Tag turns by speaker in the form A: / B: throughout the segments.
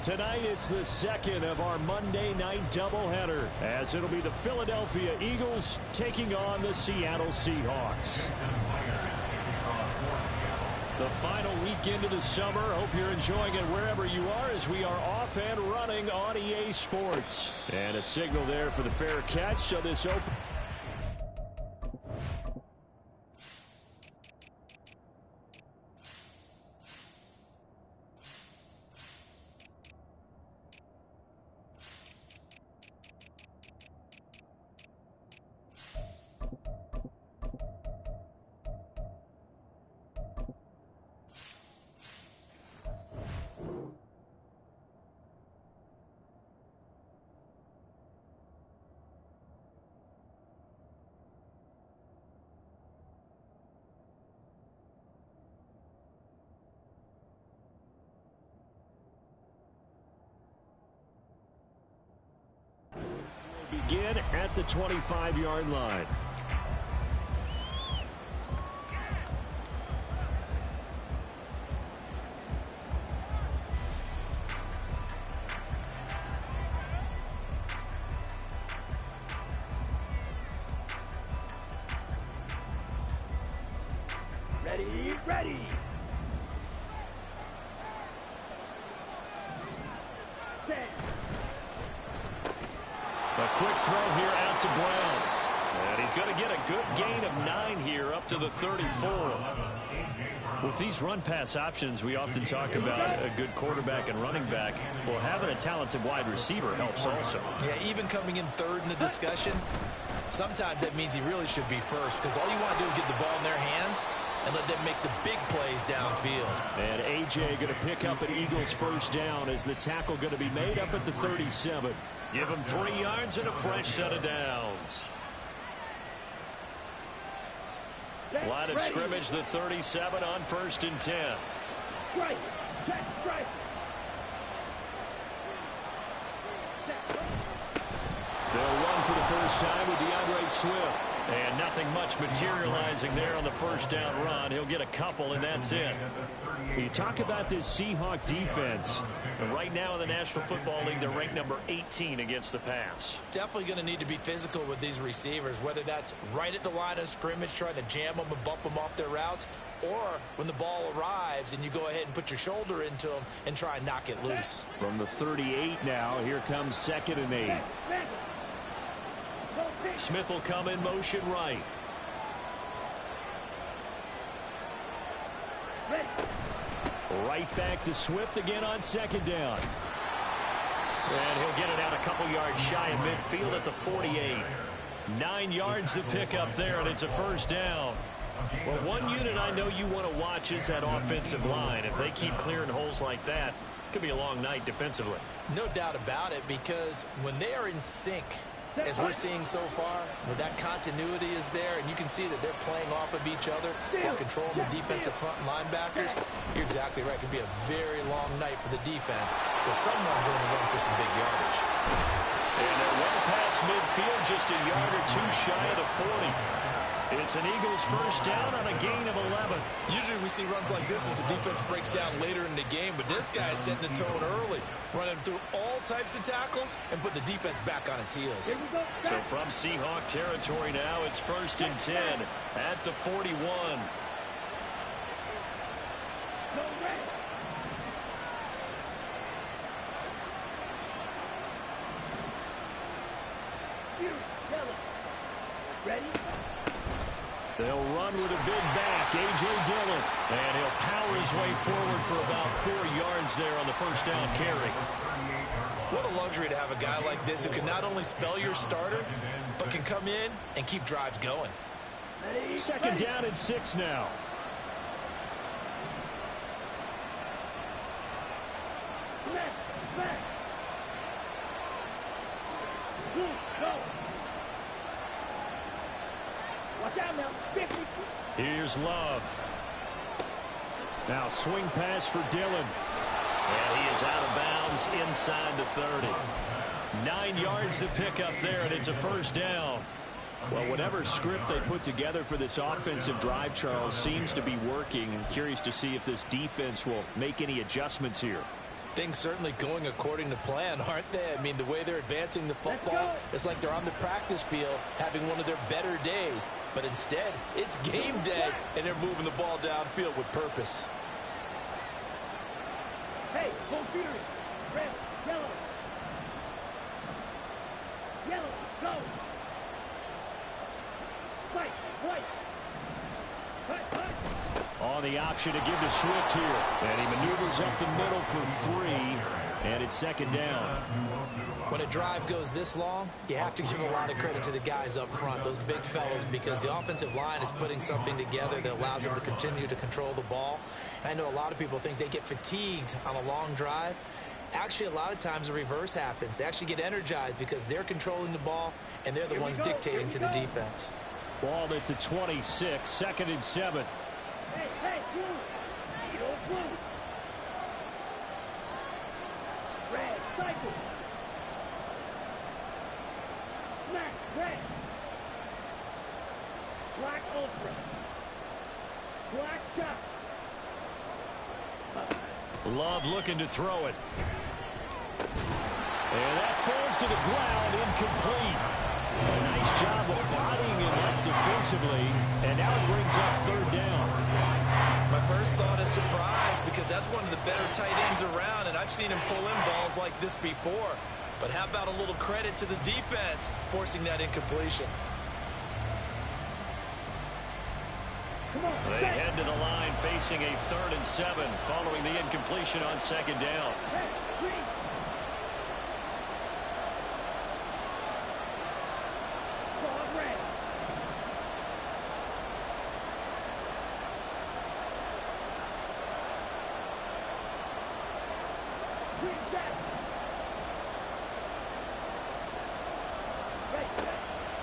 A: Tonight, it's the second of our Monday night doubleheader, as it'll be the Philadelphia Eagles taking on the Seattle Seahawks. The final week into the summer. Hope you're enjoying it wherever you are, as we are off and running on EA Sports. And a signal there for the fair catch, so this open. Begin at the 25-yard line.
B: Ready.
A: A quick throw here out to Brown. And he's going to get a good gain of 9 here up to the 34. With these run-pass options, we often talk about a good quarterback and running back. Well, having a talented wide receiver helps also.
C: Yeah, even coming in third in the discussion, sometimes that means he really should be first, because all you want to do is get the ball in their hands and let them make the big plays downfield.
A: And A.J. going to pick up an Eagles first down as the tackle going to be made up at the 37. Give him 3 yards and a fresh set of downs. Line of scrimmage, the 37 on 1st and 10.
B: Strike.
A: They'll run for the first time with DeAndre Swift. And nothing much materializing there on the first down run. He'll get a couple, and that's it. You talk about this Seahawk defense. And right now in the National Football League, they're ranked number 18 against the pass.
C: Definitely going to need to be physical with these receivers, whether that's right at the line of scrimmage, trying to jam them and bump them off their routes, or when the ball arrives and you go ahead and put your shoulder into them and try and knock it loose.
A: From the 38 now, here comes 2nd and 8. Smith will come in motion right. Right back to Swift again on 2nd down. And he'll get it out a couple yards shy of midfield at the 48. 9 yards to pick up there, and it's a first down. Well, one unit I know you want to watch is that offensive line. If they keep clearing holes like that, it could be a long night defensively.
C: No doubt about it, because when they are in sync, as we're seeing so far, where that continuity is there, and you can see that they're playing off of each other while controlling the defensive front and linebackers, you're exactly right. It could be a very long night for the defense, because someone's going to run for some big yardage.
A: And they're well past midfield, just a yard or two shy of the 40. It's an Eagles first down on a gain of 11.
C: Usually we see runs like this as the defense breaks down later in the game, but this guy's setting the tone early, running through all types of tackles and putting the defense back on its heels.
A: So from Seahawk territory now, it's 1st and 10 at the 41.
B: Ready?
A: They'll run with a big back, A.J. Dillon. And he'll power his way forward for about 4 yards there on the first down carry.
C: What a luxury to have a guy like this who can not only spell your starter, but can come in and keep drives going.
A: 2nd down and 6 now. Here's Love. Now swing pass for Dillon. And he is out of bounds inside the 30. 9 yards to pick up there, and it's a first down. Well, whatever script they put together for this offensive drive, Charles, seems to be working. I'm curious to see if this defense will make any adjustments here.
C: Things certainly going according to plan, aren't they? I mean, the way they're advancing the football, it's like they're on the practice field having one of their better days. But instead, it's game day, and they're moving the ball downfield with purpose.
B: Hey, full furious. Red, yellow. Yellow, go. White, white. Cut.
A: On the option to give to Swift here. And he maneuvers up the middle for 3. And it's second down.
C: When a drive goes this long, you have to give a lot of credit to the guys up front, those big fellas, because the offensive line is putting something together that allows them to continue to control the ball. And I know a lot of people think they get fatigued on a long drive. Actually, a lot of times the reverse happens. They actually get energized because they're controlling the ball, and they're the ones dictating to the defense.
A: Ball at the 26, 2nd and 7.
B: Hey, blue. You don't blue. Red, cycle. Smack, red. Black ultra. Black shot.
A: Love looking to throw it. And that falls to the ground, incomplete. A nice job of bodying him up defensively. And now it brings up 3rd down.
C: My first thought is surprise, because that's one of the better tight ends around, and I've seen him pull in balls like this before. But how about a little credit to the defense forcing that incompletion?
A: They head to the line facing a 3rd and 7 following the incompletion on 2nd down.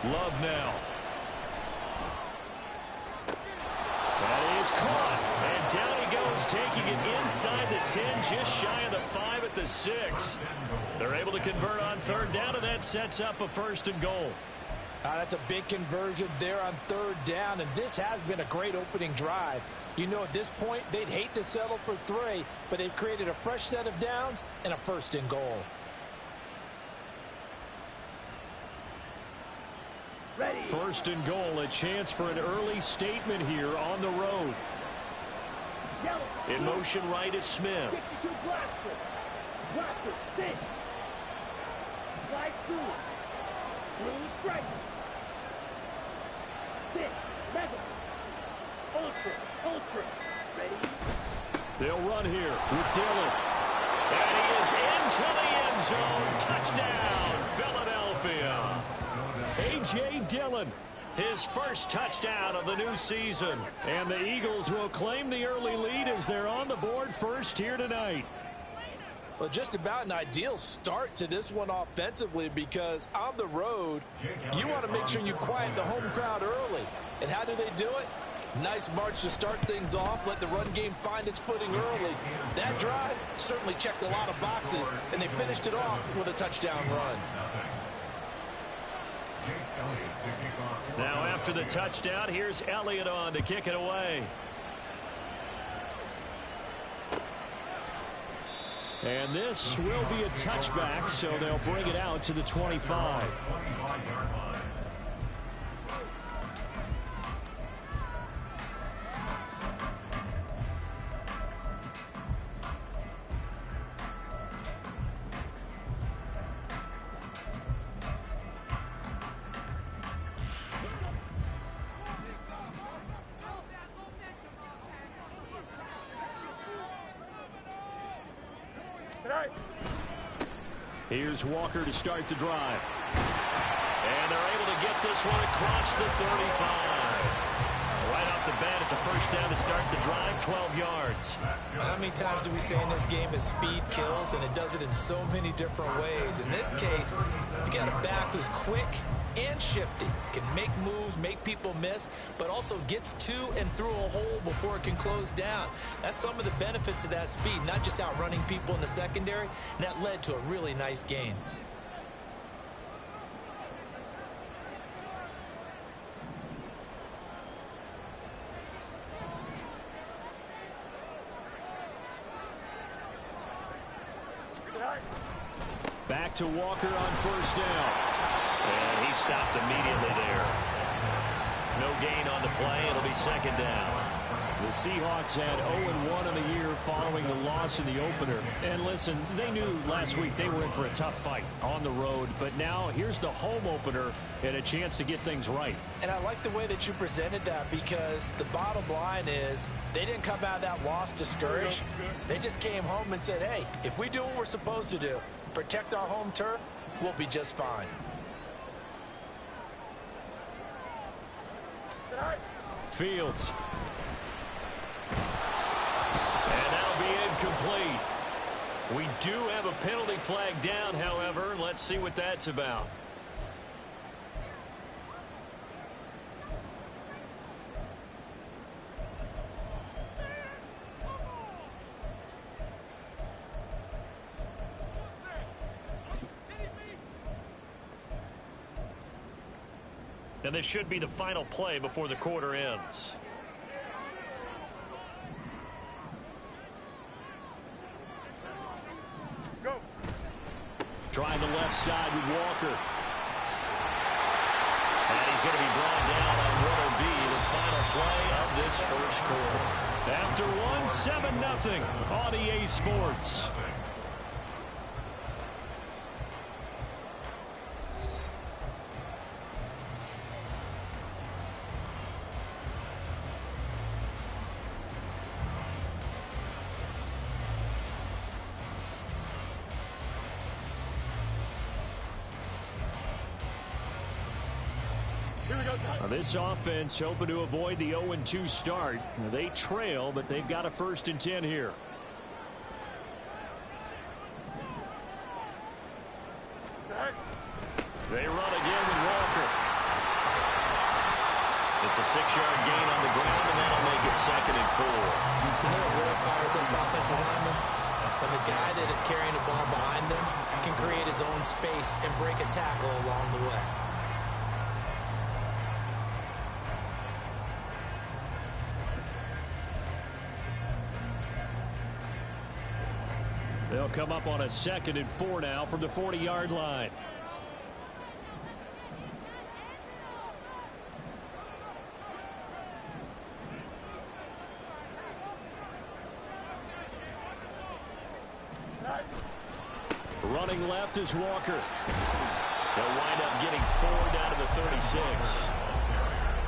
A: Love now. That is caught. And down he goes, taking it inside the 10, just shy of the 5 at the 6. They're able to convert on 3rd down, and that sets up a 1st and goal.
C: That's a big conversion there on 3rd down, and this has been a great opening drive. You know, at this point, they'd hate to settle for 3, but they've created a fresh set of downs and a 1st and goal.
B: Ready.
A: 1st and goal, a chance for an early statement here on the road.
B: Yellow.
A: In motion right is Smith.
B: 62 blaster. Blaster, sit. Slide through. Blue strike. Sit. Mega. Ultra. Ready.
A: They'll run here with Dillon. And he is into the end zone. Touchdown, Philadelphia. A.J. Dillon, his first touchdown of the new season. And the Eagles will claim the early lead as they're on the board first here tonight.
C: Well, just about an ideal start to this one offensively, because on the road, you want to make sure you quiet the home crowd early. And how do they do it? Nice march to start things off, let the run game find its footing early. That drive certainly checked a lot of boxes, and they finished it off with a touchdown run.
A: Now after the touchdown, here's Elliott on to kick it away. And this will be a touchback, so they'll bring it out to the 25. Here's Walker to start the drive. And they're able to get this one across the 35. Right off the bat, it's a first down to start the drive, 12 yards.
C: How many times do we say in this game that speed kills, and it does it in so many different ways? In this case, you got a back who's quick and shifty, can make moves, make people miss, but also gets to and through a hole before it can close down. That's some of the benefits of that speed, not just outrunning people in the secondary, and that led to a really nice gain.
A: Back to Walker on first down. And he stopped immediately there. No gain on the play. It'll be second down. The Seahawks had 0-1 in the year following the loss in the opener. And listen, they knew last week they were in for a tough fight on the road. But now here's the home opener and a chance to get things right.
C: And I like the way that you presented that, because the bottom line is they didn't come out of that loss discouraged. They just came home and said, hey, if we do what we're supposed to do, protect our home turf, we'll be just fine.
A: Fields. And that'll be incomplete. We do have a penalty flag down, however. Let's see what that's about. And this should be the final play before the quarter ends.
D: Go.
A: Trying the left side with Walker. And he's going to be brought down on what will be the final play of this first quarter. After one, 7-0 on EA Sports. This offense hoping to avoid the 0-2 start. They trail, but they've got a 1st and 10 here. They run again with Walker. It's a 6-yard gain on the ground, and that'll make it 2nd and 4.
C: You know what really fires up offensive linemen? When the guy that is carrying the ball behind them can create his own space and break a tackle along the way.
A: They'll come up on a 2nd and 4 now from the 40-yard line. Running left is Walker. They'll wind up getting 4 down to the 36.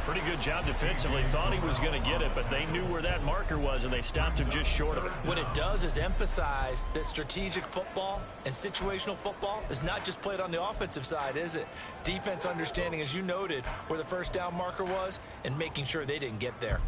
A: Pretty good job defensively. Thought he was going to get it, but they knew where that marker was, and they stopped him just short of it.
C: What it does is emphasize that strategic football and situational football is not just played on the offensive side, is it? Defense understanding, as you noted, where the first down marker was and making sure they didn't get there.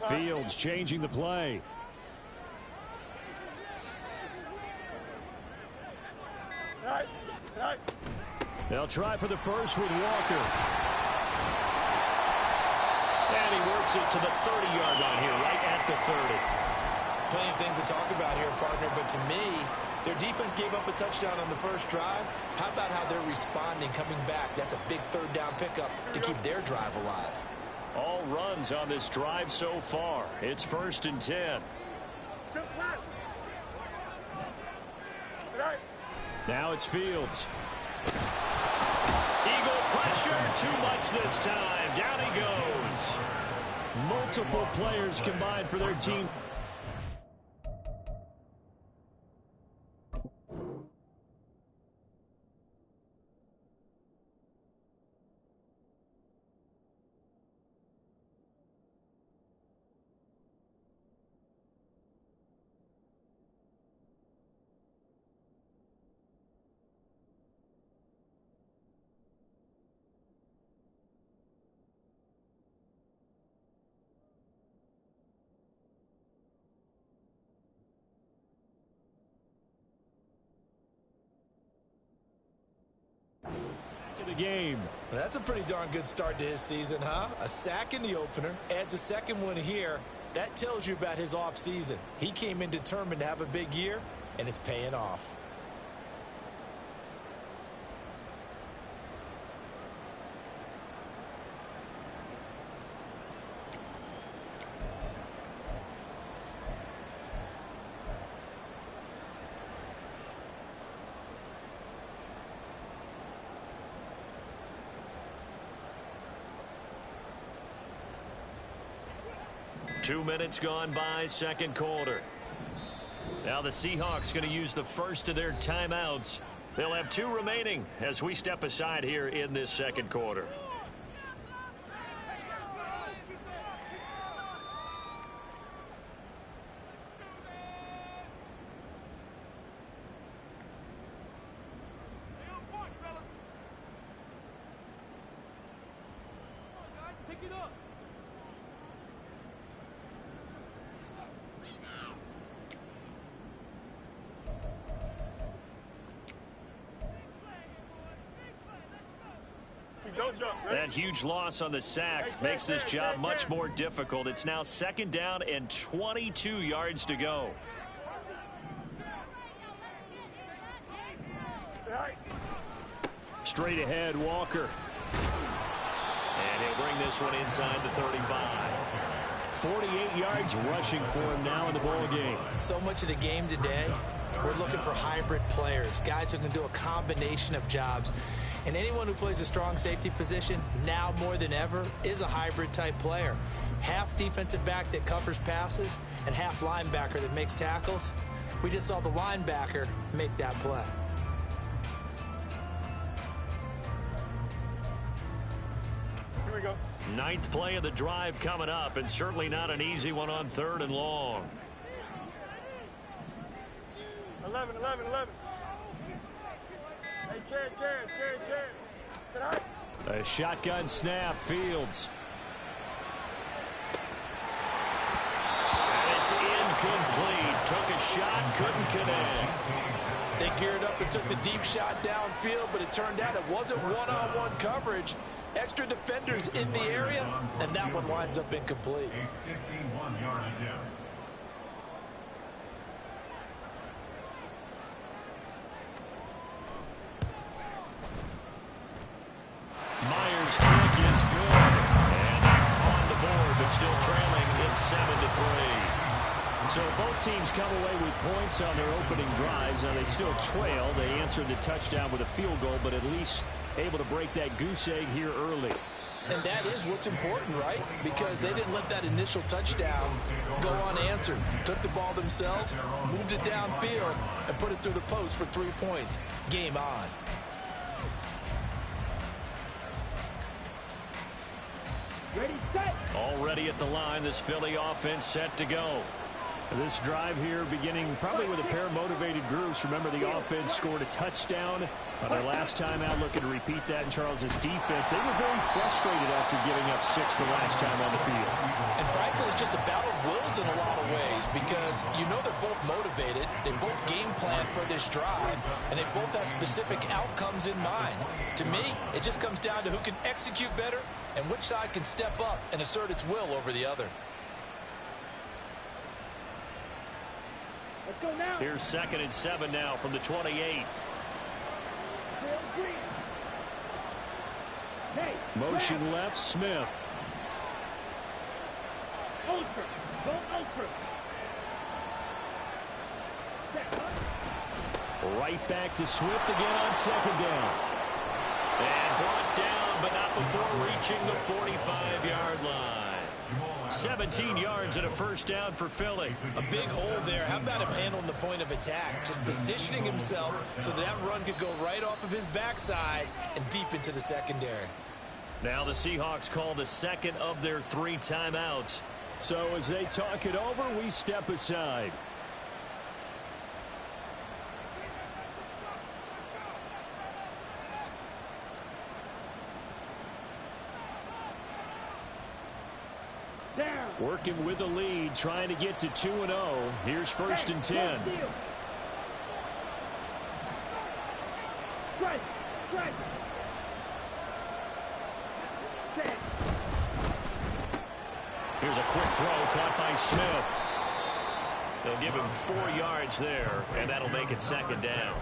A: Fields changing the play. They'll try for the first with Walker. And he works it to the 30-yard line here, right at the 30.
C: Plenty of things to talk about here, partner, but to me, their defense gave up a touchdown on the first drive. How about how they're responding, coming back? That's a big 3rd down pickup to keep their drive alive.
A: All runs on this drive so far. It's 1st and 10. Now it's Fields. Eagle pressure, too much this time. Down he goes. Multiple players combined for their team. The game.
C: That's a pretty darn good start to his season, huh? A sack in the opener, adds a 2nd one here. That tells you about his offseason. He came in determined to have a big year, and it's paying off.
A: 2 minutes gone by, second quarter. Now the Seahawks going to use the first of their timeouts. They'll have 2 remaining as we step aside here in this second quarter. That huge loss on the sack makes this job much more difficult. It's now second down and 22 yards to go. Straight ahead, Walker. And he'll bring this one inside the 35. 48 yards rushing for him now in the ball game.
C: So much of the game today, we're looking for hybrid players, guys who can do a combination of jobs. And anyone who plays a strong safety position, now more than ever, is a hybrid type player. Half defensive back that covers passes and half linebacker that makes tackles. We just saw the linebacker make that play.
D: Here we go.
A: 9th play of the drive coming up, and certainly not an easy one on 3rd and long.
D: 11. Hey, Jared. Sit high.
A: A shotgun snap, Fields. And it's incomplete. Took a shot, couldn't connect.
C: They geared up and took the deep shot downfield, but it turned out it wasn't one-on-one coverage. Extra defenders in the area, and that one winds up incomplete.
A: Myers' kick is good. And on the board, but still trailing. It's 7-3. So both teams come away with points on their opening drives. Now they still trail. They answered the touchdown with a field goal, but at least able to break that goose egg here early.
C: And that is what's important, right? Because they didn't let that initial touchdown go unanswered. Took the ball themselves, moved it downfield, and put it through the post for 3 points. Game on.
B: Ready, set.
A: Already at the line, this Philly offense set to go. This drive here beginning probably with a pair of motivated groups. Remember, the offense scored a touchdown on their last time out, looking to repeat that in Charles's defense. They were very frustrated after giving up 6 the last time on the field.
C: And frankly, it's just a battle of wills in a lot of ways because you know they're both motivated. They both game plan for this drive, and they both have specific outcomes in mind. To me, it just comes down to who can execute better and which side can step up and assert its will over the other.
B: Let's go now.
A: Here's 2nd and 7 now from the 28.
B: Hey,
A: Motion left, Smith.
B: ultra. Go ultra.
A: Right back to Swift again on 2nd down. And brought down, but not before reaching the 45-yard line. 17 yards and a first down for Philly.
C: A big hole there. How about him handling the point of attack? Just positioning himself so that run could go right off of his backside and deep into the secondary.
A: Now the Seahawks call the 2nd of their 3 timeouts. So as they talk it over, we step aside.
B: Down.
A: Working with the lead, trying to get to 2-0. Here's 1st and 10.
B: Strike. Strike. Set.
A: Here's a quick throw caught by Smith. They'll give him 4 yards there, and that'll make it 2nd down.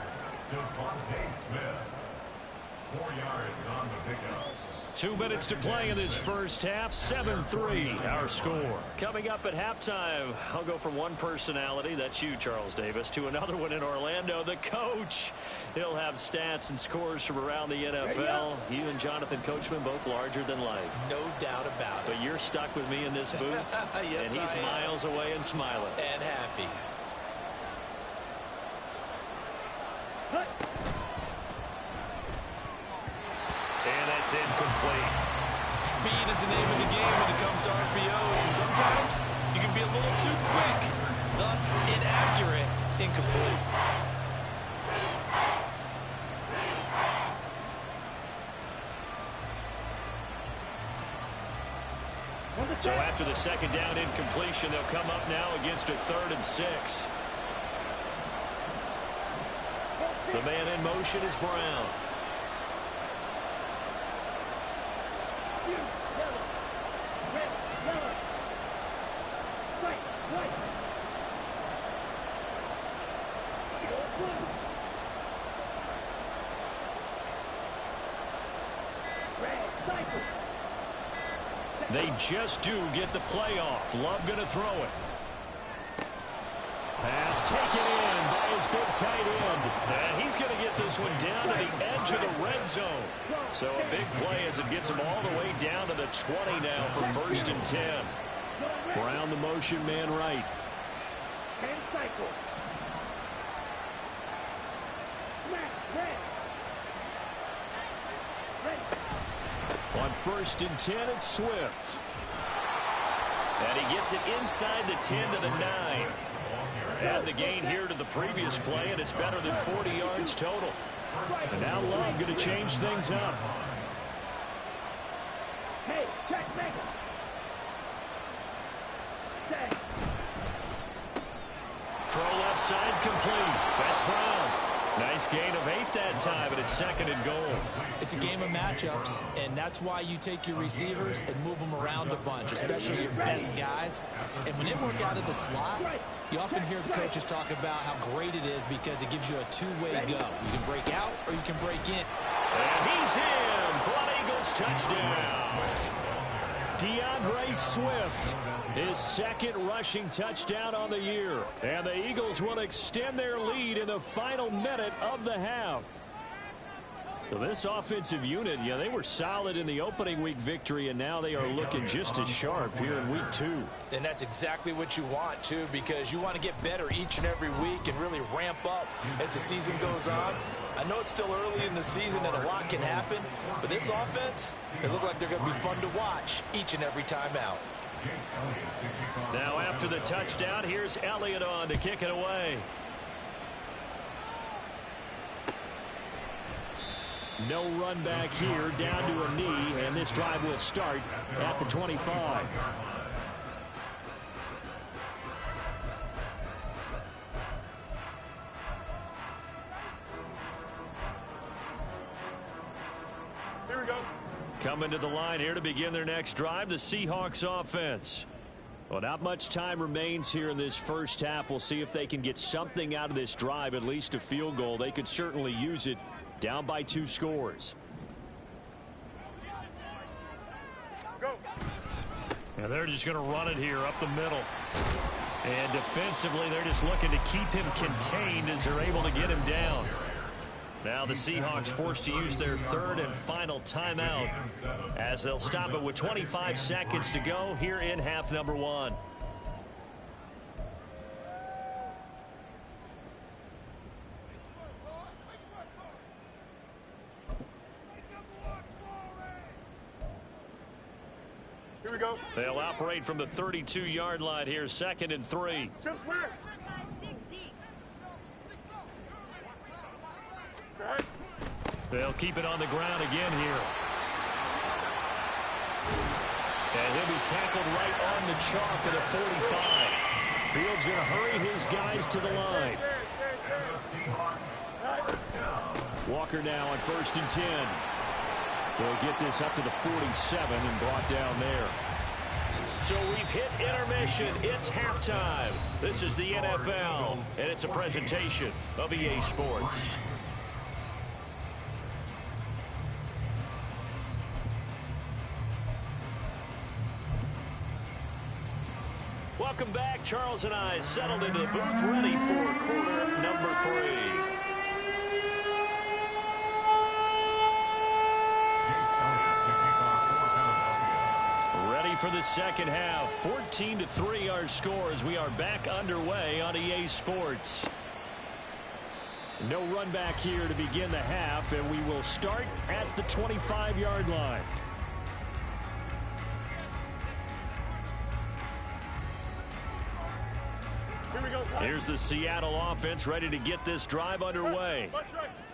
A: 2 minutes to play in this first half. 7-3 our score. Coming up at halftime, I'll go from one personality, that's you, Charles Davis, to another one in Orlando, the coach. He'll have stats and scores from around the NFL. You and Jonathan Coachman both larger than life.
C: No doubt about it.
A: But you're stuck with me in this booth.
C: Yes,
A: and he's miles away and smiling.
C: And happy.
A: And that's incomplete.
C: Speed is the name of the game when it comes to RPOs, and sometimes you can be a little too quick, thus inaccurate, incomplete.
A: So after the second down incompletion, they'll come up now against a 3rd and 6. The man in motion is Brown. They just do get the playoff. Love going to throw it. Pass taken in by his big tight end. And he's going to get this one down to the edge of the red zone. So a big play as it gets him all the way down to the 20 now for 1st and 10. Brown the motion man right. On 1st and 10, it's Swift. And he gets it inside the 10 to the 9. Add the gain here to the previous play, and it's better than 40 yards total. And now Love going to change things up.
B: Hey, check, make it.
A: Throw left side complete. That's Brown. Nice gain of 8 that time, and it's 2nd and goal.
C: It's a game of matchups, and that's why you take your receivers and move them around a bunch, especially your best guys. And when they work out of the slot, you often hear the coaches talk about how great it is because it gives you a two-way go. You can break out or you can break in.
A: And he's in for an Eagles touchdown. DeAndre Swift, his 2nd rushing touchdown on the year. And the Eagles will extend their lead in the final minute of the half. So this offensive unit, yeah, they were solid in the opening week victory, and now they are looking just as sharp here in week 2.
C: And that's exactly what you want, too, because you want to get better each and every week and really ramp up as the season goes on. I know it's still early in the season and a lot can happen, but this offense, they look like they're going to be fun to watch each and every time out.
A: Now after the touchdown, here's Elliott on to kick it away. No run back here, down to a knee, and this drive will start at the 25.
D: Here we go.
A: Coming to the line here to begin their next drive, the Seahawks offense. Well, not much time remains here in this first half. We'll see if they can get something out of this drive, at least a field goal. They could certainly use it. Down by 2 scores.
D: Go.
A: And they're just going to run it here up the middle. And defensively, they're just looking to keep him contained as they're able to get him down. Now the Seahawks forced to use their 3rd and final timeout as they'll stop it with 25 seconds to go here in half number 1.
D: Here we go.
A: They'll operate from the 32-yard line here, 2nd and 3.
D: Chips left. Right.
A: They'll keep it on the ground again here. And he'll be tackled right on the chalk of the 45. Fields going to hurry his guys to the line. Walker now on 1st and 10. They'll get this up to the 47 and brought down there. So we've hit intermission. It's halftime. This is the NFL, and it's a presentation of EA Sports. Welcome back. Charles and I settled into the booth, ready for quarter number 3. Ready for the second half. 14-3 our score as we are back underway on EA Sports. No run back here to begin the half, and we will start at the 25-yard line. Here's the Seattle offense ready to get this drive underway.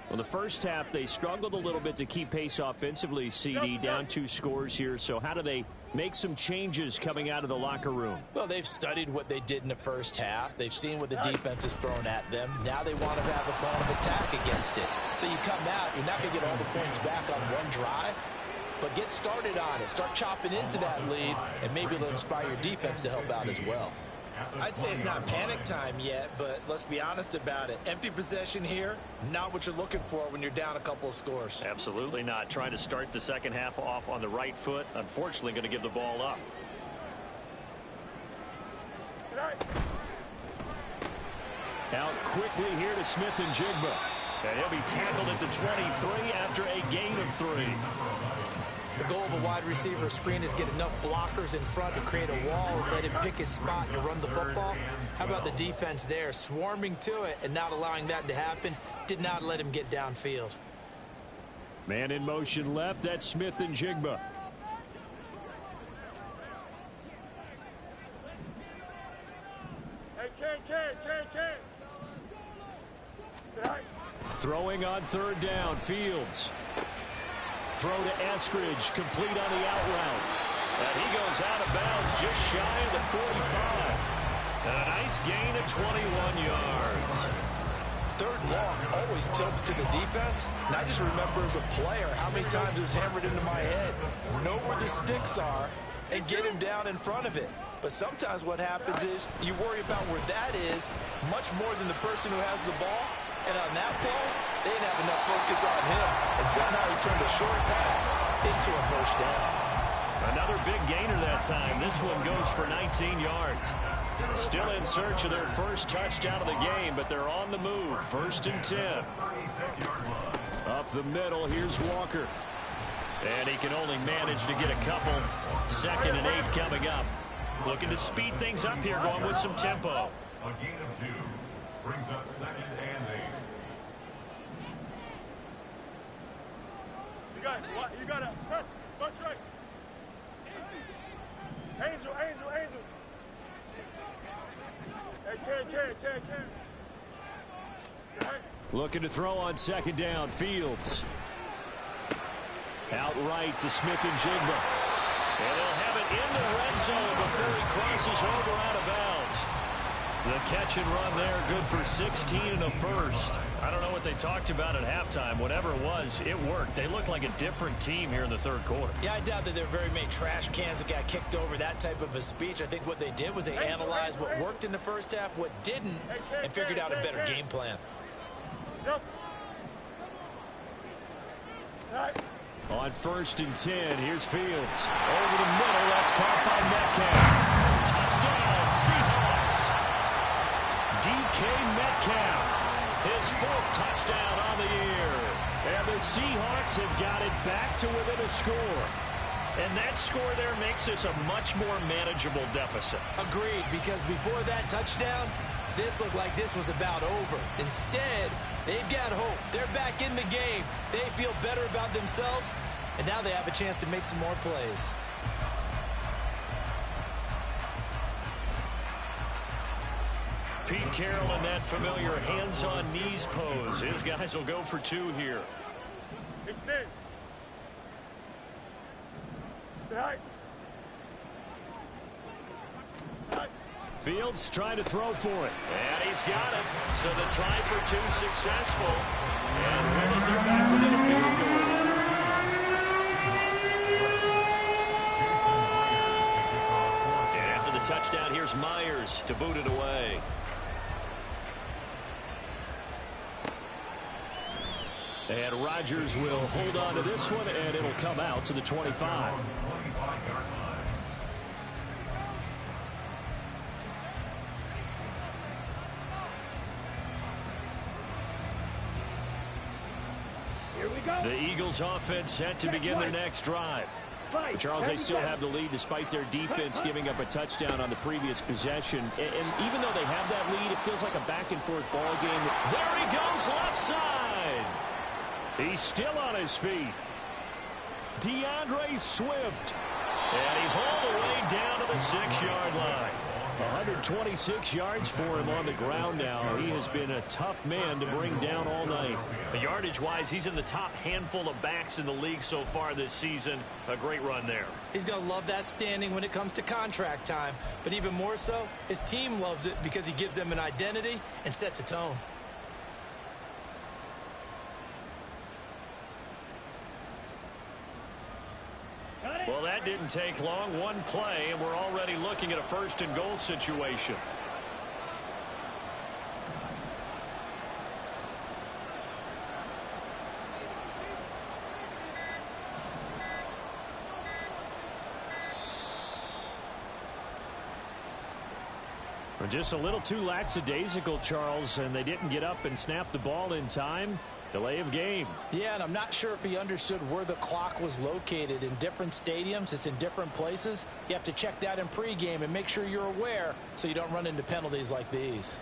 A: Well, the first half, they struggled a little bit to keep pace offensively, CD, down 2 scores here. So how do they make some changes coming out of the locker room?
C: Well, they've studied what they did in the first half. They've seen what the defense has thrown at them. Now they want to have a plan of attack against it. So you come out, you're not going to get all the points back on one drive, but get started on it. Start chopping into that lead, and maybe it'll inspire your defense to help out as well.
E: I'd say it's not panic time yet, but let's be honest about it. Empty possession here, not what you're looking for when you're down a couple of scores.
A: Absolutely not. Trying to start the second half off on the right foot. Unfortunately, going to give the ball up. Out quickly here to Smith and Jigba. And he'll be tackled at the 23 after a gain of 3.
E: The goal of a wide receiver screen is get enough blockers in front to create a wall and let him pick his spot and run the football. How about the defense there, swarming to it and not allowing that to happen? Did not let him get downfield.
A: Man in motion left. That's Smith and Jigba.
D: Hey, Ken.
A: Throwing on third down. Fields. Throw to Eskridge, complete on the out route. And he goes out of bounds just shy of the 45. And a nice gain of 21 yards.
C: Third and long always tilts to the defense. And I just remember as a player how many times it was hammered into my head. Know where the sticks are and get him down in front of it. But sometimes what happens is you worry about where that is much more than the person who has the ball. And on that play, they didn't have enough focus on him. And somehow he turned a short pass into a first down.
A: Another big gainer that time. This one goes for 19 yards. Still in search of their first touchdown of the game, but they're on the move. 1st and 10. Up the middle, here's Walker. And he can only manage to get a couple. 2nd and 8 coming up. Looking to speed things up here, going with some tempo.
F: A gain of 2 brings up 2nd and 8.
D: You got to press. Punch right. Angel. Hey, Ken.
A: Looking to throw on 2nd down. Fields. Out right to Smith and Jigba. And they'll have it in the red zone before he crosses over out of bounds. The catch and run there, good for 16 and a first. I don't know what they talked about at halftime. Whatever it was, it worked. They look like a different team here in the third quarter.
E: Yeah, I doubt that there are very many trash cans that got kicked over, that type of a speech. I think what they did was they analyzed what worked in the first half, what didn't, and figured out a better game plan.
A: On 1st and 10, here's Fields. Over the middle, that's caught by Metcalf. Touchdown, Seahawks. DK Metcalf, his 4th touchdown on the year. And the Seahawks have got it back to within a score. And that score there makes this a much more manageable deficit.
E: Agreed, because before that touchdown, this looked like this was about over. Instead, they've got hope. They're back in the game. They feel better about themselves, and now they have a chance to make some more plays.
A: Pete Carroll in that familiar hands-on knees pose. His guys will go for 2 here.
D: Extend. Right.
A: Fields trying to throw for it. And he's got it. So the try for 2 successful. And with it, they're back within a field goal. And after the touchdown, here's Myers to boot it away. And Rodgers will hold on to this one, and it'll come out to the 25. The Eagles offense set to begin their next drive. But Charles, they still have the lead despite their defense giving up a touchdown on the previous possession. And even though they have that lead, it feels like a back-and-forth ball game. There he goes, left side. He's still on his feet. DeAndre Swift. And he's all the way down to the 6-yard line. 126 yards for him on the ground now. He has been a tough man to bring down all night. Yardage-wise, he's in the top handful of backs in the league so far this season. A great run there.
E: He's going to love that standing when it comes to contract time. But even more so, his team loves it because he gives them an identity and sets a tone.
A: Well, that didn't take long. One play, and we're already looking at a first-and-goal situation. Just a little too lackadaisical, Charles, and they didn't get up and snap the ball in time. Delay of game.
E: Yeah, and I'm not sure if he understood where the clock was located. In different stadiums, it's in different places. You have to check that in pregame and make sure you're aware so you don't run into penalties like these.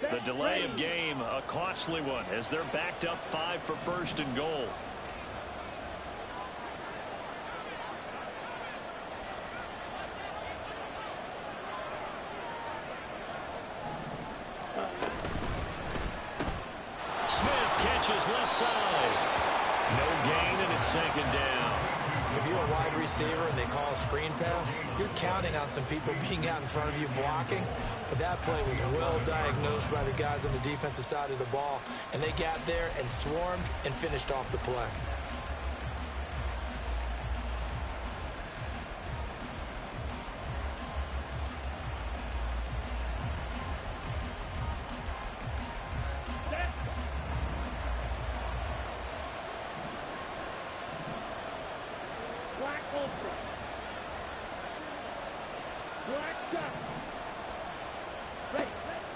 A: The delay of game, a costly one, as they're backed up 5 for first and goal. Left side. No gain, and it's second down.
E: If you're a wide receiver and they call a screen pass, you're counting on some people being out in front of you blocking. But that play was well diagnosed by the guys on the defensive side of the ball, and they got there and swarmed and finished off the play.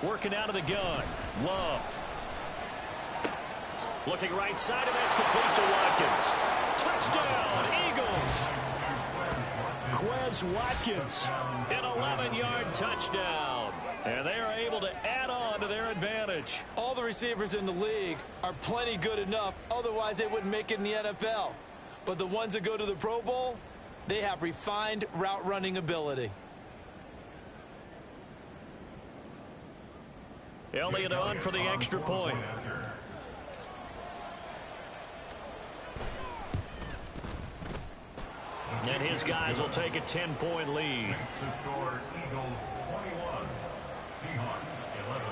A: Working out of the gun. Love. Looking right side, and that's complete to Watkins. Touchdown, Eagles. Quez Watkins, an 11-yard touchdown. And they are able to add on to their advantage.
E: All the receivers in the league are plenty good enough. Otherwise, they wouldn't make it in the NFL. But the ones that go to the Pro Bowl, they have refined route running ability.
A: Elliott on for the extra point. And his guys will take a 10-point lead.
F: The score, Eagles 21, Seahawks 11.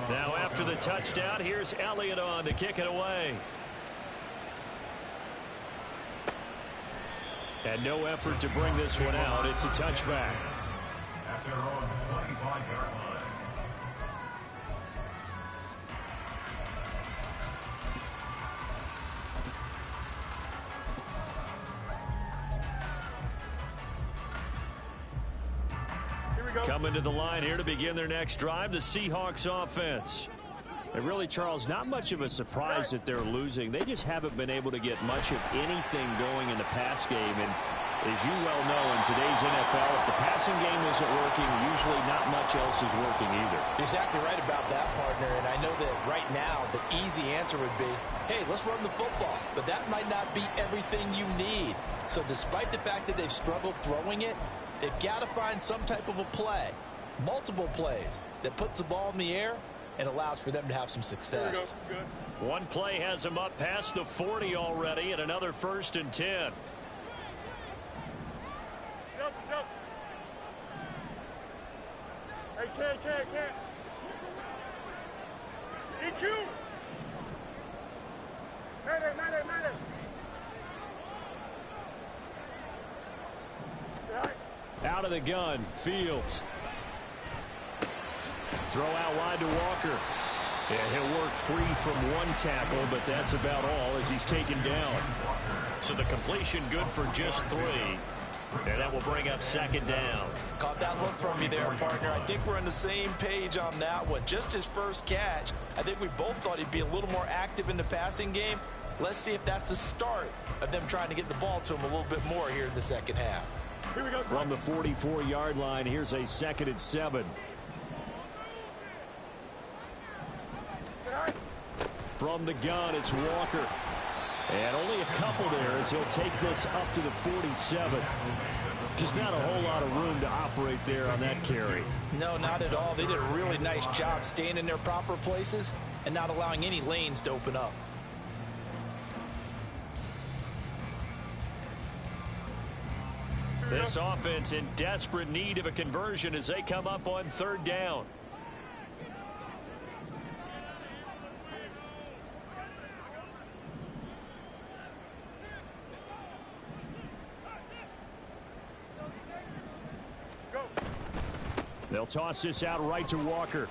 A: Now after the touchdown, here's Elliott on to kick it away. And no effort to bring this one out. It's a touchback.
F: After their own 25-yard line.
A: Coming to the line here to begin their next drive, the Seahawks offense. And really, Charles, not much of a surprise that they're losing. They just haven't been able to get much of anything going in the pass game. And as you well know, in today's NFL, if the passing game isn't working, usually not much else is working either.
E: You're exactly right about that, partner. And I know that right now the easy answer would be, hey, let's run the football. But that might not be everything you need. So despite the fact that they've struggled throwing it, they've got to find some type of a play, multiple plays, that puts the ball in the air and allows for them to have some success.
D: Good.
A: One play has them up past the 40 already, and another 1st and 10.
D: Justin. Hey, can't. EQ. Matter.
A: Out of the gun, Fields. Throw out wide to Walker. And he'll work free from one tackle, but that's about all as he's taken down. So the completion good for just 3. And that will bring up second down.
E: Caught that look from you there, partner. I think we're on the same page on that one. Just his first catch, I think we both thought he'd be a little more active in the passing game. Let's see if that's the start of them trying to get the ball to him a little bit more here in the second half.
D: Here we go.
A: From the 44-yard line, here's a 2nd and 7. From the gun, it's Walker. And only a couple there as he'll take this up to the 47. Just not a whole lot of room to operate there on that carry.
E: No, not at all. They did a really nice job staying in their proper places and not allowing any lanes to open up.
A: This offense in desperate need of a conversion as they come up on 3rd down. They'll toss this out right to Walker.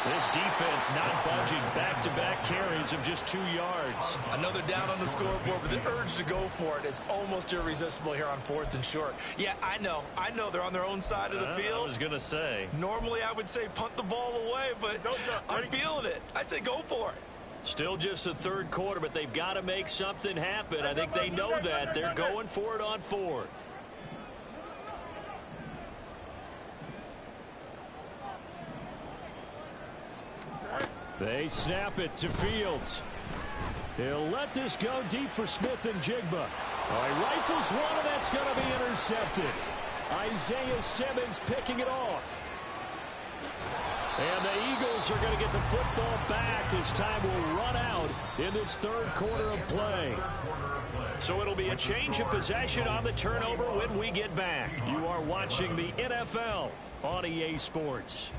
A: This defense not budging. Back-to-back carries of just 2 yards.
E: Another down on the scoreboard, but the urge to go for it is almost irresistible here on 4th and short. Yeah, I know they're on their own side of the field.
A: I was going to say.
E: Normally, I would say punt the ball away, but I'm feeling it. I say go for it.
A: Still just the 3rd quarter, but they've got to make something happen. I think they know that. They're going for it on 4th. They snap it to Fields. He'll let this go deep for Smith and Jigba. He rifles one, and that's going to be intercepted. Isaiah Simmons picking it off. And the Eagles are going to get the football back as time will run out in this 3rd quarter of play. So it'll be a change of possession on the turnover when we get back. You are watching the NFL on EA Sports.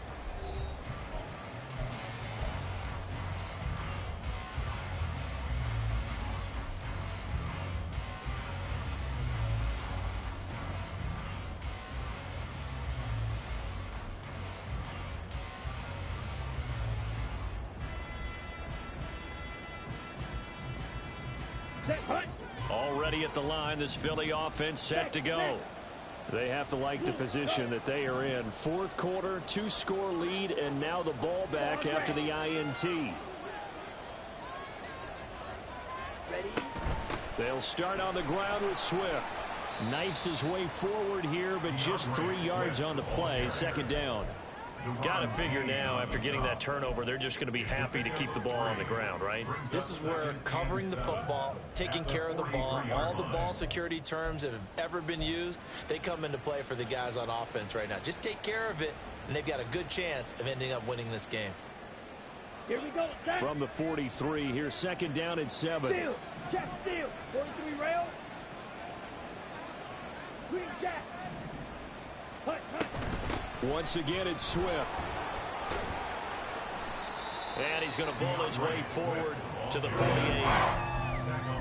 A: Already at the line, this Philly offense set to go. They have to like the position that they are in. 4th quarter, 2-score lead, and now the ball back after the INT. They'll start on the ground with Swift. Knifes his way forward here, but just 3 yards on the play. 2nd down. Got to figure now, after getting that turnover, they're just going to be happy to keep the ball on the ground, right?
E: This is where covering the football, taking care of the ball, all the ball security terms that have ever been used, they come into play for the guys on offense right now. Just take care of it, and they've got a good chance of ending up winning this game.
B: Here we go. Jack.
A: From the 43, here's 2nd down and 7.
B: Steal. Jack, steal. 43 rail. Green Jack. Hut, hut.
A: Once again, it's Swift. And he's going to bull his way forward to the 48.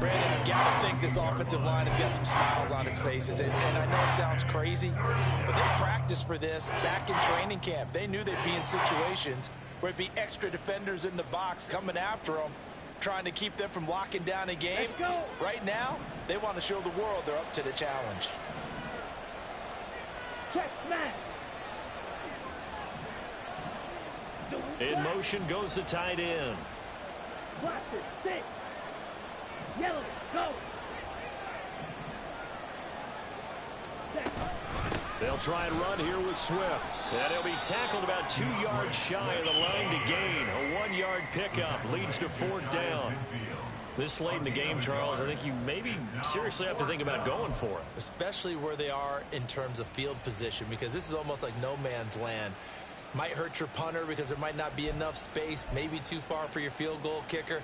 E: Brandon, you got to think this offensive line has got some smiles on its faces. And I know it sounds crazy, but they practiced for this back in training camp. They knew they'd be in situations where it'd be extra defenders in the box coming after them, trying to keep them from locking down a game. Right now, they want to show the world they're up to the challenge.
B: Check smash.
A: In motion goes the tight end.
B: Blaster, 6. Yellow, go.
A: They'll try and run here with Swift. And he'll be tackled about 2 yards shy of the line to gain. A 1-yard pickup leads to 4th down. This late in the game, Charles, I think you maybe seriously have to think about going for it.
E: Especially where they are in terms of field position, because this is almost like no man's land. Might hurt your punter because there might not be enough space, maybe too far for your field goal kicker.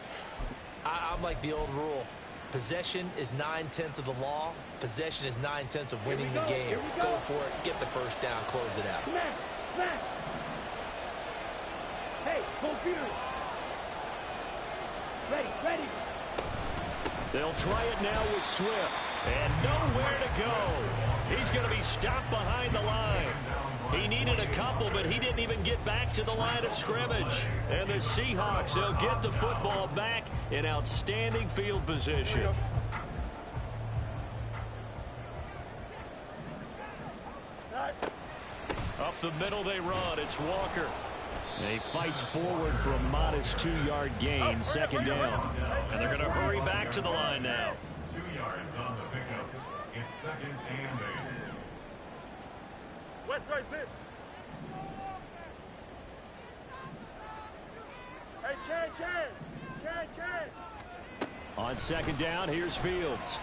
E: I'm like the old rule. Possession is 9/10 of the law. Possession is 9/10 of winning the game. Go for it. Get the first down. Close it out.
B: Smash, smash. Hey, computer. Ready, ready.
A: They'll try it now with Swift. And nowhere to go. He's going to be stopped behind the line. He needed a couple, but he didn't even get back to the line of scrimmage. And the Seahawks, they'll get the football back in outstanding field position. Up the middle they run. It's Walker. And he fights forward for a modest 2-yard gain, second down. And they're going to hurry back to the line now.
F: 2 yards on the pickup. It's second and 8.
D: West right, sit. Hey, Ken.
A: On second down, here's Fields.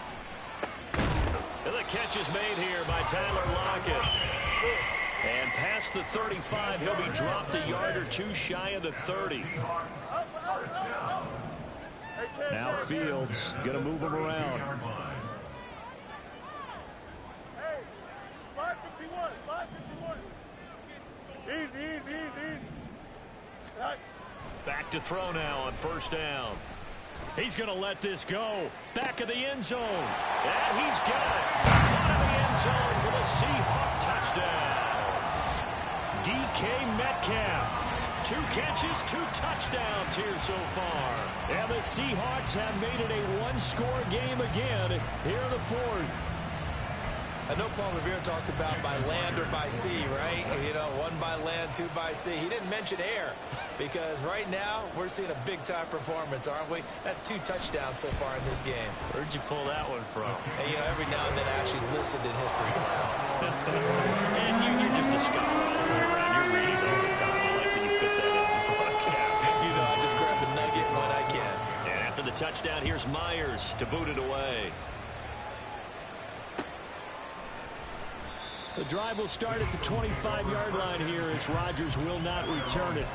A: And the catch is made here by Tyler Lockett. And past the 35, he'll be dropped a yard or two shy of the 30. Now Fields going to move him around.
D: Hey, 551, 551. Easy. Right.
A: Back to throw now on first down. He's going to let this go. Back of the end zone. And he's got it. Out of the end zone for the Seahawk touchdown. DK Metcalf. 2 catches, 2 touchdowns here so far. And the Seahawks have made it a one-score game again here in the fourth.
E: I know Paul Revere talked about by land or by sea, right? You know, 1 by land, 2 by sea. He didn't mention air because right now we're seeing a big-time performance, aren't we? That's 2 touchdowns so far in this game.
A: Where'd you pull that one from?
E: And, you know, every now and then I actually listened in history class.
A: And you're just a scholar all the way around. You're reading all the time. I like that you fit that in the broadcast.
E: You know, I just grab a nugget when I can.
A: And after the touchdown, here's Myers to boot it away. The drive will start at the 25-yard line here as Rodgers will not return it.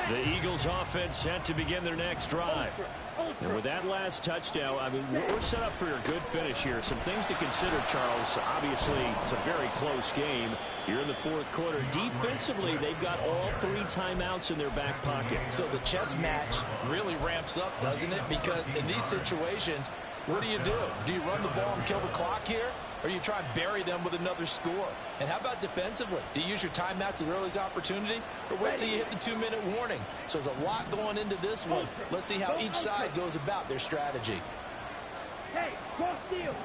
A: The Eagles offense set to begin their next drive. And with that last touchdown, I mean, we're set up for a good finish here. Some things to consider, Charles. Obviously, it's a very close game. You're in the fourth quarter. Defensively, they've got all 3 timeouts in their back pocket.
E: So the chess match really ramps up, doesn't it? Because in these situations, what do? Do you run the ball and kill the clock here? Or you try and bury them with another score? And how about defensively? Do you use your timeouts at earliest opportunity? Or wait till you hit the 2-minute warning? So there's a lot going into this one. Let's see how each side goes about their strategy.
B: Hey, cross field.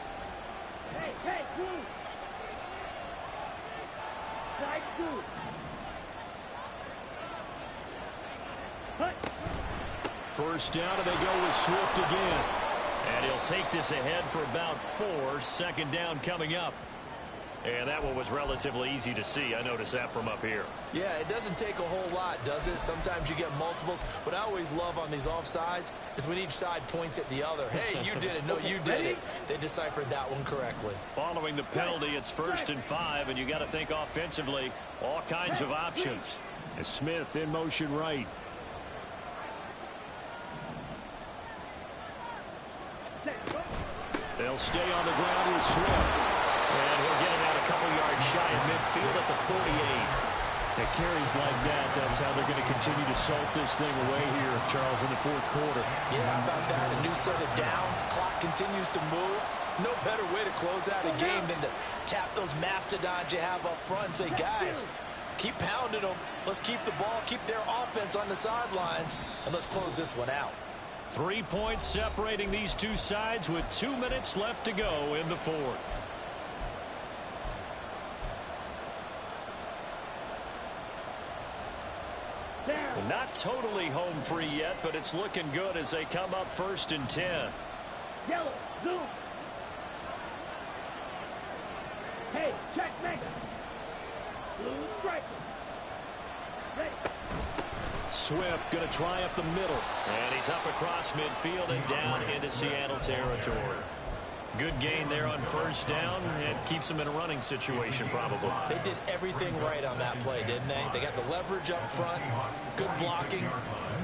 B: Hey, through. Side through. Hut.
A: First down, and they go with Swift again. And he'll take this ahead for about 4. Second down coming up. And that one was relatively easy to see. I noticed that from up here.
E: Yeah, it doesn't take a whole lot, does it? Sometimes you get multiples. What I always love on these offsides is when each side points at the other. Hey, you did it. No, you did it. They deciphered that one correctly.
A: Following the penalty, it's 1st and 5, and you got to think offensively, all kinds of options. As Smith in motion right. They'll stay on the ground with Swift. And he'll get it out a couple yards shy of midfield at the 48. At carries like that, that's how they're going to continue to salt this thing away here, Charles, in the fourth quarter.
E: Yeah, how about that? A new set of downs. Clock continues to move. No better way to close out a game than to tap those mastodons you have up front and say, guys, keep pounding them. Let's keep the ball, keep their offense on the sidelines, and let's close this one out.
A: 3 points separating these two sides with 2 minutes left to go in the fourth. Not totally home free yet, but it's looking good as they come up 1st and 10.
B: Yellow, zoom. Hey, check mega. Blue striker. Ready.
A: Swift going to try up the middle. And he's up across midfield and down into Seattle territory. Good gain there on 1st down. It keeps them in a running situation probably.
E: They did everything right on that play, didn't they? They got the leverage up front, good blocking,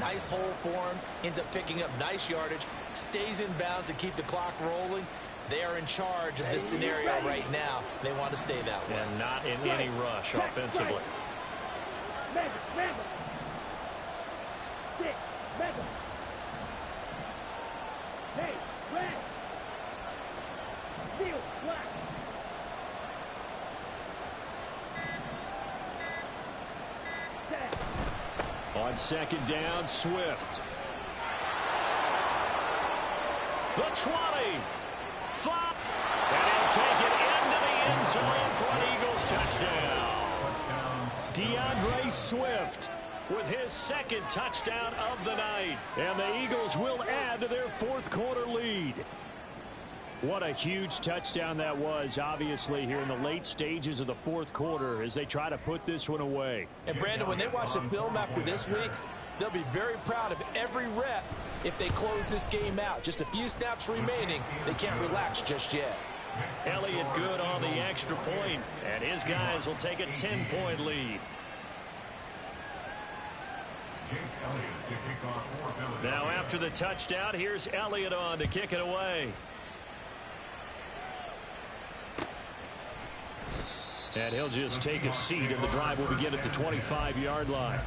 E: nice hole for him, ends up picking up nice yardage, stays in bounds to keep the clock rolling. They are in charge of this scenario right now. They want to stay that way.
A: And not in any rush offensively.
B: Mega, mega. 6, mega. Hey, red. Field, black.
A: second down, Swift. The 20. 5. And he'll take it into the end zone for an Eagles touchdown. DeAndre Swift with his second touchdown of the night. And the Eagles will add to their fourth quarter lead. What a huge touchdown that was, obviously, here in the late stages of the fourth quarter as they try to put this one away.
E: And, Brandon, when they watch the film after this week, they'll be very proud of every rep if they close this game out. Just a few snaps remaining. They can't relax just yet.
A: Elliott good on the extra point, and his guys will take a 10-point lead. Now after the touchdown, here's Elliott on to kick it away. And he'll just take a seat, and the drive will begin at the 25-yard line.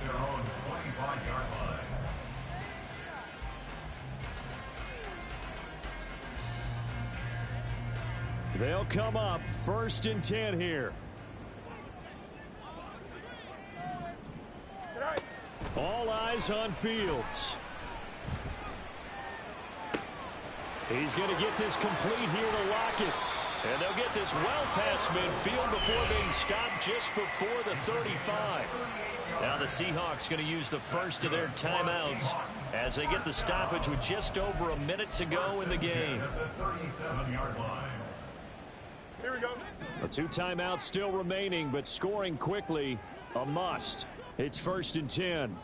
A: They'll come up 1st and 10 here. All eyes on Fields. He's going to get this complete here to Lockett. And they'll get this well past midfield before being stopped just before the 35. Now the Seahawks going to use the first of their timeouts as they get the stoppage with just over a minute to go in the game.
D: Here we go.
A: The 2 timeouts still remaining, but scoring quickly, a must. It's 1st and 10.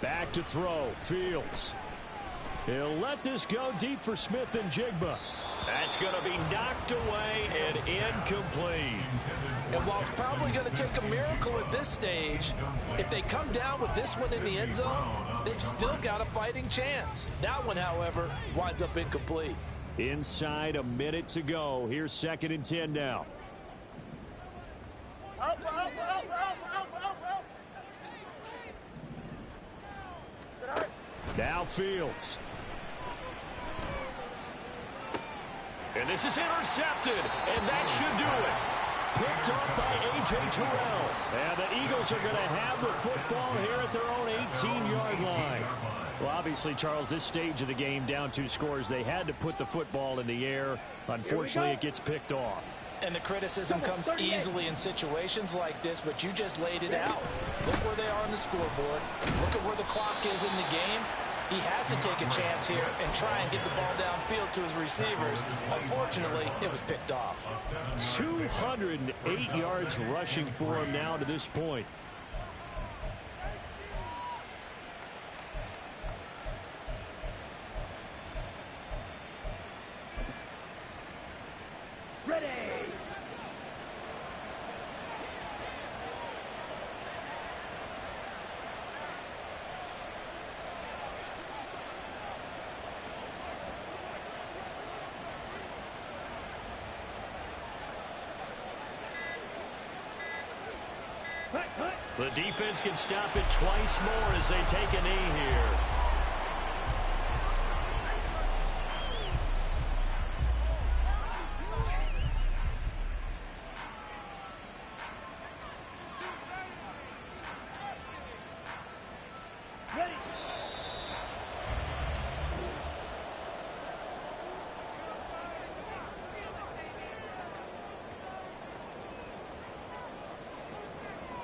A: Back to throw, Fields. He'll let this go deep for Smith and Jigba. That's going to be knocked away and incomplete.
E: And while it's probably going to take a miracle at this stage, if they come down with this one in the end zone, they've still got a fighting chance. That one, however, winds up incomplete.
A: Inside a minute to go. Here's 2nd and 10 now.
D: Alpha.
A: Now Fields. And this is intercepted, and that should do it. Picked up by A.J. Terrell. And the Eagles are going to have the football here at their own 18-yard line. Well, obviously, Charles, this stage of the game, down 2 scores, they had to put the football in the air. Unfortunately, it gets picked off.
E: And the criticism comes easily in situations like this, but you just laid it out. Look where they are on the scoreboard. Look at where the clock is in the game. He has to take a chance here and try and get the ball downfield to his receivers. Unfortunately, it was picked off.
A: 208 yards rushing for him now to this point.
B: Ready.
A: The defense can stop it twice more as they take a knee here.
B: Ready.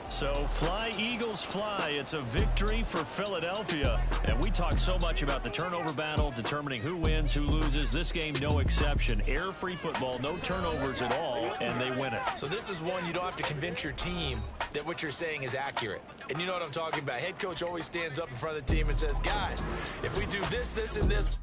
A: So fly, Eagles, fly. It's a victory for Philadelphia. And we talk so much about the turnover battle, determining who wins, who loses. This game, no exception. Air-free football, no turnovers at all, and they win it.
E: So this is one you don't have to convince your team that what you're saying is accurate. And you know what I'm talking about. Head coach always stands up in front of the team and says, guys, if we do this, this, and this,